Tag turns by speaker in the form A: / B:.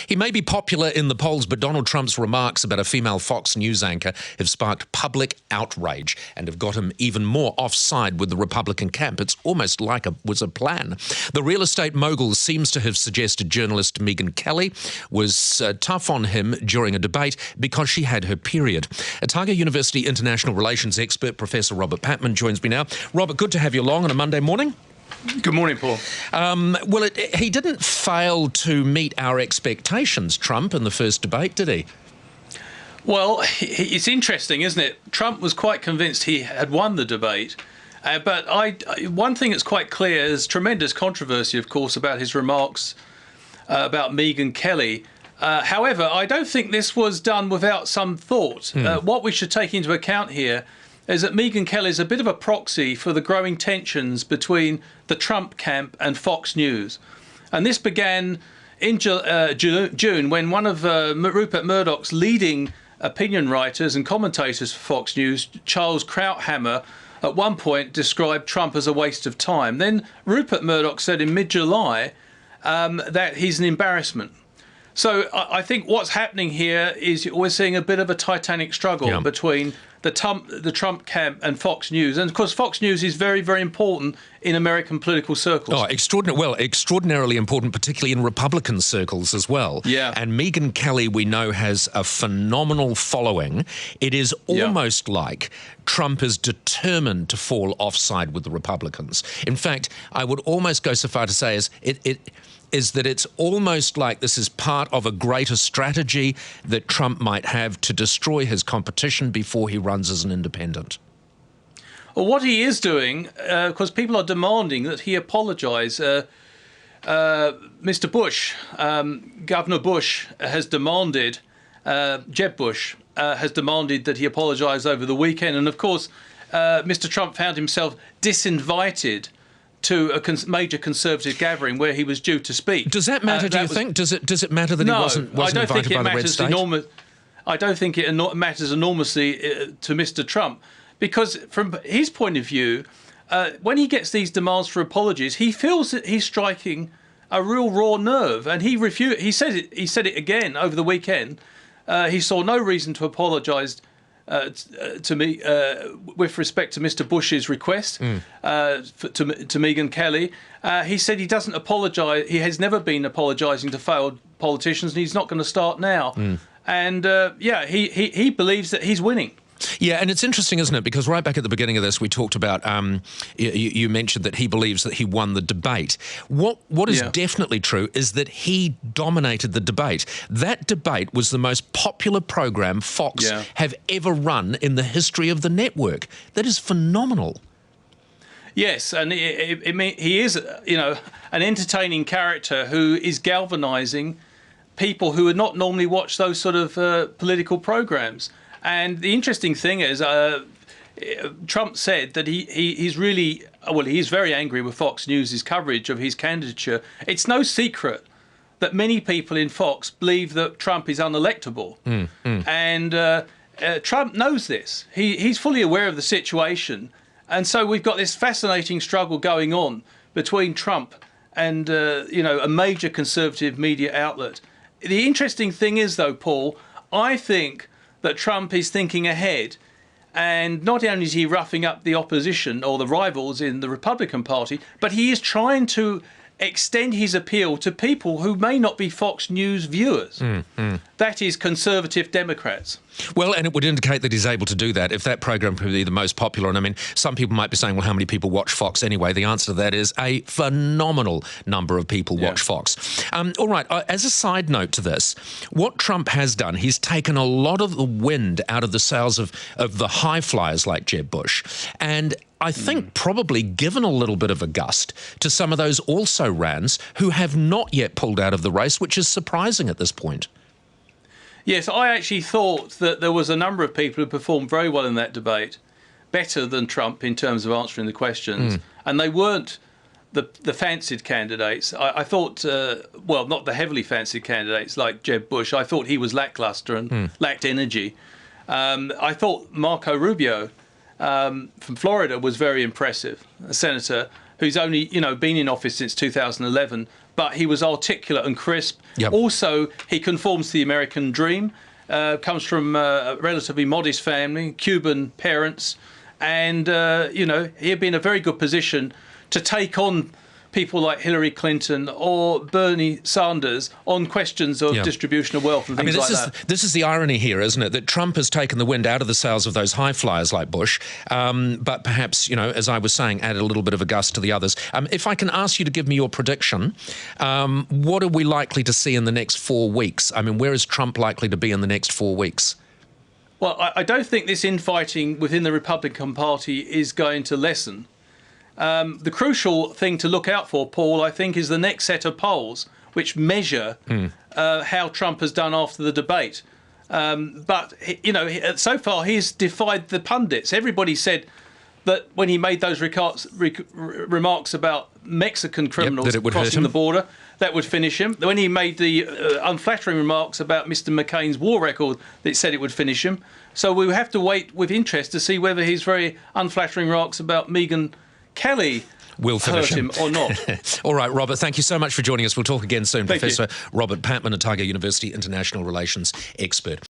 A: He may be popular in the polls, but Donald Trump's remarks about a female Fox News anchor have sparked public outrage and have got him even more offside with the Republican camp. It's almost like it was a plan. The real estate mogul seems to have suggested journalist Megyn Kelly was tough on him during a debate because she had her period. Otago University international relations expert Professor Robert Patman joins me now. Robert, good to have you along on a Monday morning.
B: Good morning, Paul.
A: He didn't fail to meet our expectations, Trump, in the first debate, did he?
B: Well, it's interesting, isn't it? Trump was quite convinced he had won the debate. But one thing that's quite clear is tremendous controversy, of course, about his remarks about Megyn Kelly. However, I don't think this was done without some thought. What we should take into account here is that Megyn Kelly is a bit of a proxy for the growing tensions between the Trump camp and Fox News. And this began in June when one of Rupert Murdoch's leading opinion writers and commentators for Fox News, Charles Krauthammer, at one point described Trump as a waste of time. Then Rupert Murdoch said in mid-July that he's an embarrassment. So I think what's happening here is we're seeing a bit of a titanic struggle between the Trump camp and Fox News. And, of course, Fox News is very, very important in American political circles.
A: Oh, extraordinarily important, particularly in Republican circles as well.
B: Yeah.
A: And Megyn Kelly, we know, has a phenomenal following. It is almost like Trump is determined to fall offside with the Republicans. In fact, I would almost go so far to say is that it's almost like this is part of a greater strategy that Trump might have to destroy his competition before he runs as an independent.
B: Well, what he is doing, because people are demanding that he apologise. Mr. Bush, Governor Bush, has demanded, Jeb Bush, has demanded that he apologise over the weekend. And, of course, Mr. Trump found himself disinvited to a major Conservative gathering where he was due to speak.
A: Does that matter, do you think? Does it matter that he wasn't invited by the red state?
B: I don't think it matters enormously to Mr. Trump, because from his point of view, when he gets these demands for apologies, he feels that he's striking a real raw nerve, and he said it again over the weekend. He saw no reason to apologise to me with respect to Mr. Bush's request to Megyn Kelly. He said he doesn't apologise. He has never been apologising to failed politicians, and he's not going to start now. And he believes that he's winning.
A: Yeah, and it's interesting, isn't it? Because right back at the beginning of this, we talked about, you mentioned that he believes that he won the debate. What is definitely true is that he dominated the debate. That debate was the most popular program Fox have ever run in the history of the network. That is phenomenal.
B: Yes, and he is, an entertaining character who is galvanising people who would not normally watch those sort of political programs. And the interesting thing is, Trump said that he's very angry with Fox News' coverage of his candidature. It's no secret that many people in Fox believe that Trump is unelectable. And Trump knows this. He's fully aware of the situation. And so we've got this fascinating struggle going on between Trump and, a major conservative media outlet. The interesting thing is, though, Paul, I think that Trump is thinking ahead, and not only is he roughing up the opposition or the rivals in the Republican Party, but he is trying to extend his appeal to people who may not be Fox News viewers. That is conservative Democrats.
A: Well, and it would indicate that he's able to do that if that program could be the most popular. And I mean, some people might be saying, well, how many people watch Fox anyway? The answer to that is a phenomenal number of people watch Fox. All right, as a side note to this, what Trump has done, he's taken a lot of the wind out of the sails of the high flyers like Jeb Bush. And I think probably given a little bit of a gust to some of those also-rans who have not yet pulled out of the race, which is surprising at this point.
B: Yes, I actually thought that there was a number of people who performed very well in that debate, better than Trump in terms of answering the questions, and they weren't the fancied candidates. I thought, not the heavily fancied candidates like Jeb Bush. I thought he was lackluster and lacked energy. I thought Marco Rubio from Florida was very impressive, a senator who's only been in office since 2011, but he was articulate and crisp.
A: Yep.
B: Also, he conforms to the American dream, comes from a relatively modest family, Cuban parents, and, he'd be in a very good position to take on people like Hillary Clinton or Bernie Sanders on questions of distribution of wealth and things like that.
A: This is the irony here, isn't it? That Trump has taken the wind out of the sails of those high flyers like Bush, but perhaps, as I was saying, added a little bit of a gust to the others. If I can ask you to give me your prediction, what are we likely to see in the next 4 weeks? I mean, where is Trump likely to be in the next 4 weeks?
B: Well, I don't think this infighting within the Republican Party is going to lessen. The crucial thing to look out for, Paul, I think, is the next set of polls, which measure how Trump has done after the debate. But, so far he's defied the pundits. Everybody said that when he made those remarks about Mexican criminals crossing the border, that would finish him. When he made the unflattering remarks about Mr. McCain's war record, it said it would finish him. So we have to wait with interest to see whether his very unflattering remarks about Megyn Kelly
A: will finish
B: him or not.
A: All right, Robert, thank you so much for joining us. We'll talk again soon.
B: Thank
A: Professor
B: you.
A: Robert Patman, Otago University international relations expert.